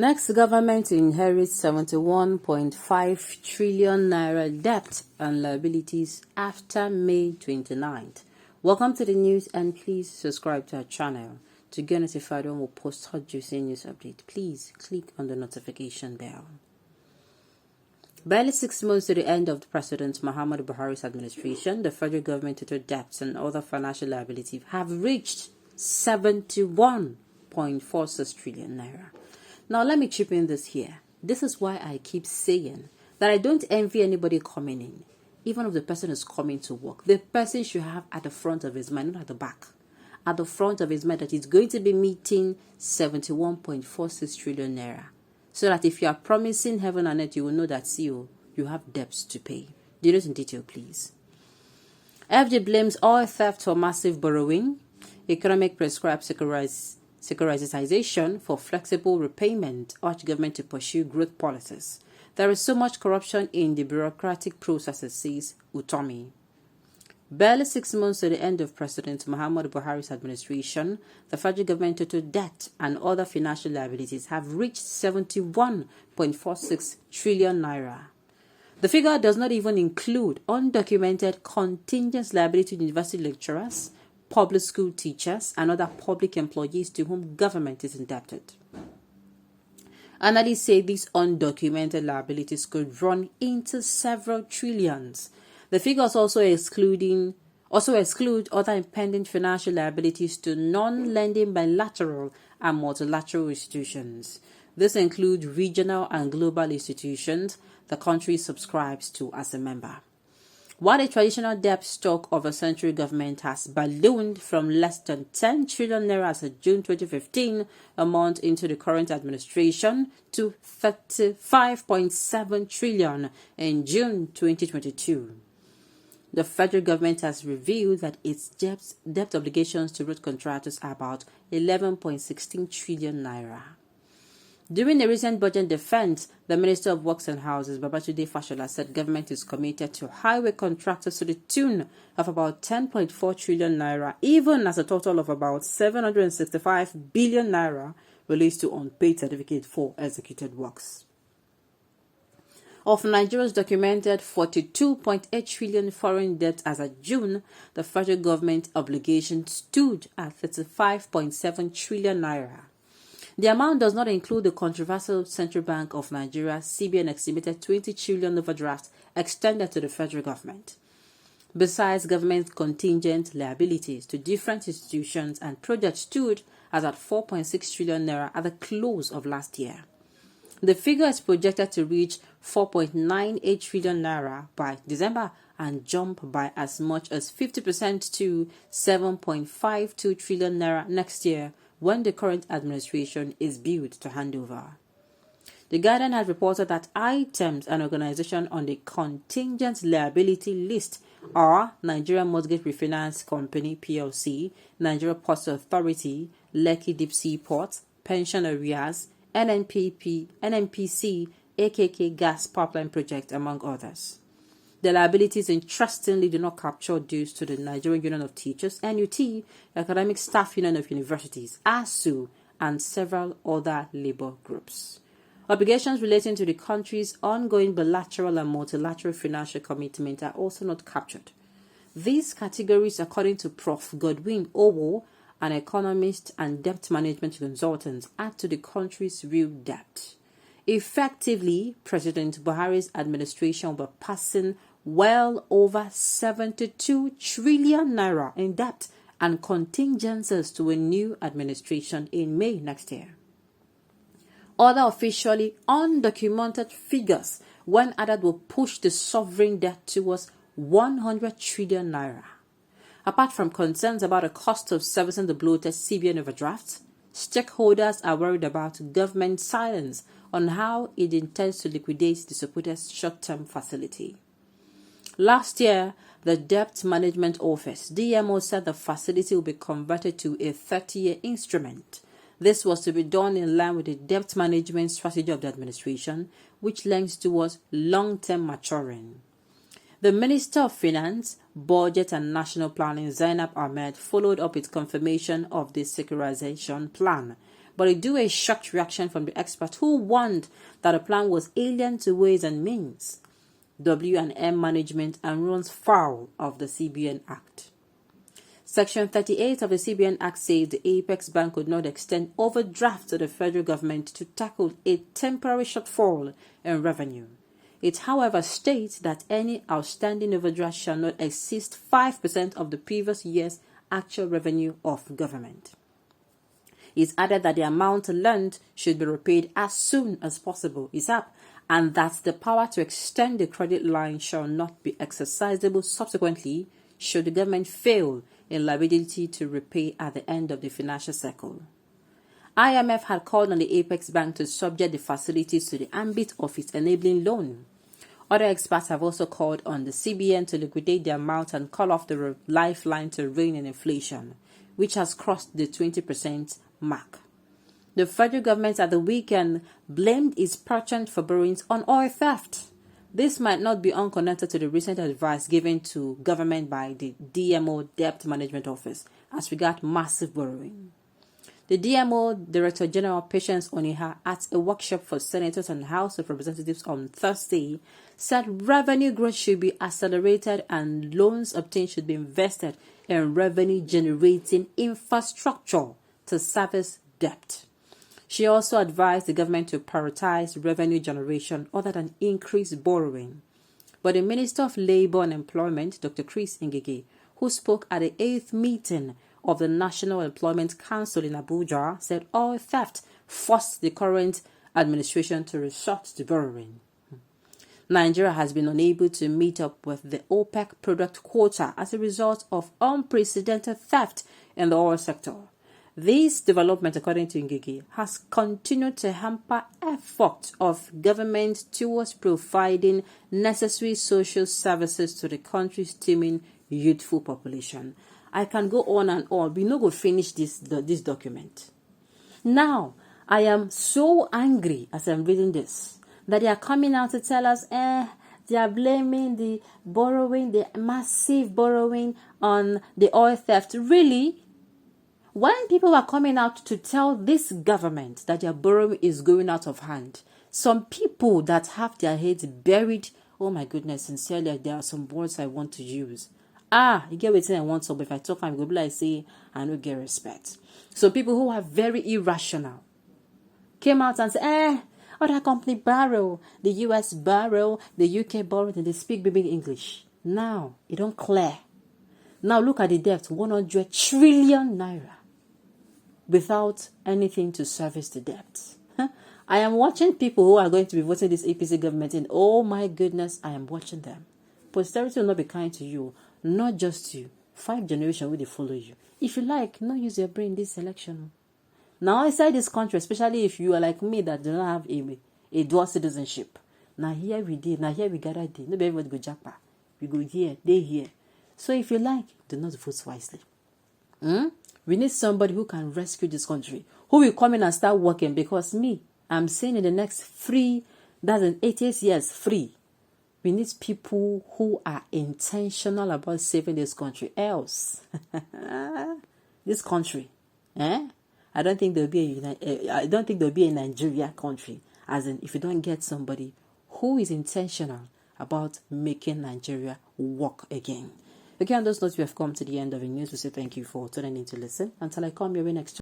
Next, government inherits 71.5 trillion naira debt and liabilities after May 29th. Welcome to the news and please subscribe to our channel. To get notified when we post hot juicy news update, please click on the notification bell. Barely 6 months to the end of the President Muhammadu Buhari's administration, the federal government total debts and other financial liabilities have reached 71.46 trillion naira. Now, let me chip in this here. This is why I keep saying that I don't envy anybody coming in, even if the person is coming to work. The person should have at the front of his mind, not at the back, at the front of his mind that he's going to be meeting 71.46 trillion naira. So that if you are promising heaven and earth, you will know that you have debts to pay. Do you know in detail, please? FG blames oil theft for massive borrowing. Economic prescribed securitization for flexible repayment, urge government to pursue growth policies. There is so much corruption in the bureaucratic processes, says Utomi. Barely 6 months to the end of President Muhammadu Buhari's administration, the federal government total debt and other financial liabilities have reached 71.46 trillion naira. The figure does not even include undocumented contingent liability to university lecturers, public school teachers, and other public employees to whom government is indebted. Analysts say these undocumented liabilities could run into several trillions. The figures also exclude other impending financial liabilities to non-lending bilateral and multilateral institutions. This includes regional and global institutions the country subscribes to as a member. While the traditional debt stock of a central government has ballooned from less than 10 trillion naira as of June 2015, a month into the current administration, to 35.7 trillion in June 2022. The federal government has revealed that its debt obligations to road contractors are about 11.16 trillion naira. During the recent budget defense, the Minister of Works and Houses, Babajide Fashola, said government is committed to highway contractors to the tune of about 10.4 trillion naira, even as a total of about 765 billion naira relates to unpaid certificate for executed works. Of Nigeria's documented 42.8 trillion foreign debt as of June, the federal government obligation stood at 35.7 trillion naira. The amount does not include the controversial Central Bank of Nigeria CBN estimated 20 trillion overdraft extended to the federal government. Besides, government contingent liabilities to different institutions and projects stood as at 4.6 trillion naira at the close of last year. The figure is projected to reach 4.98 trillion naira by December and jump by as much as 50% to 7.52 trillion naira next year, when the current administration is due to hand over. The Guardian has reported that items and organizations on the contingent liability list are Nigeria Mortgage Refinance Company PLC, Nigeria Ports Authority, Lekki Deep Sea Port, Pension Arrears, NNPC, AKK Gas Pipeline Project, among others. The liabilities, interestingly, do not capture dues to the Nigerian Union of Teachers, NUT, Academic Staff Union of Universities, ASU, and several other labor groups. Obligations relating to the country's ongoing bilateral and multilateral financial commitment are also not captured. These categories, according to Prof. Godwin Owo, an economist and debt management consultant, add to the country's real debt. Effectively, President Buhari's administration will be passing well over 72 trillion naira in debt and contingencies to a new administration in May next year. Other officially undocumented figures, when added, will push the sovereign debt towards 100 trillion naira. Apart from concerns about the cost of servicing the bloated CBN overdraft, stakeholders are worried about government silence on how it intends to liquidate the supposed short-term facility. Last year, the Debt Management Office, DMO, said the facility will be converted to a 30-year instrument. This was to be done in line with the debt management strategy of the administration, which lends towards long-term maturing. The Minister of Finance, Budget and National Planning, Zainab Ahmed, followed up with confirmation of the securitization plan, but it drew a shocked reaction from the experts who warned that the plan was alien to ways and means, W&M management, and runs foul of the CBN Act. Section 38 of the CBN Act says the Apex Bank could not extend overdraft to the federal government to tackle a temporary shortfall in revenue. It, however, states that any outstanding overdraft shall not exceed 5% of the previous year's actual revenue of government. It added that the amount lent should be repaid as soon as possible, and that the power to extend the credit line shall not be exercisable subsequently should the government fail in liability to repay at the end of the financial cycle. IMF had called on the Apex Bank to subject the facilities to the ambit of its enabling loan. Other experts have also called on the CBN to liquidate the amount and call off the lifeline to rein in inflation, which has crossed the 20% mark. The federal government at the weekend blamed its patron for borrowings on oil theft. This might not be unconnected to the recent advice given to government by the DMO Debt Management Office as regards massive borrowing. The DMO Director General Patience Oniha, at a workshop for senators and House of Representatives on Thursday, said revenue growth should be accelerated and loans obtained should be invested in revenue-generating infrastructure to service debt. She also advised the government to prioritize revenue generation other than increased borrowing. But the Minister of Labour and Employment, Dr. Chris Ngige, who spoke at the 8th meeting of the National Employment Council in Abuja, said oil theft forced the current administration to resort to borrowing. Nigeria has been unable to meet up with the OPEC product quota as a result of unprecedented theft in the oil sector. This development, according to Ngigi, has continued to hamper efforts of government towards providing necessary social services to the country's teeming youthful population. I can go on and on. We no go finish this document. Now, I am so angry as I'm reading this that they are coming out to tell us, they are blaming the borrowing, the massive borrowing on the oil theft. Really? When people are coming out to tell this government that their borrowing is going out of hand, some people that have their heads buried, oh my goodness, sincerely, there are some words I want to use. You get what I want to, but if I talk, I'm going to be like, say, I don't get respect. So people who are very irrational came out and said, other company borrow, the US borrow, the UK borrow, and they speak baby English. Now, it don't clear. Now look at the debt, 100 trillion naira. Without anything to service the debt. I am watching people who are going to be voting this APC government in. Oh my goodness, I am watching them. Posterity will not be kind to you, not just you. 5 generations will follow you. If you like, no use your brain this election. Now inside this country, especially if you are like me that do not have a dual citizenship. Now here we did, now here we gather did. Nobody everybody go jackpot. We go here, they here. So if you like, do not vote wisely. We need somebody who can rescue this country, who will come in and start working, because I'm saying in the next 8 years, free. We need people who are intentional about saving this country. Else, this country, I don't think there'll be a Nigeria country. As in, if you don't get somebody who is intentional about making Nigeria work again. Okay, on those notes, we have come to the end of the news. We say thank you for tuning in to listen. Until I come your way next time.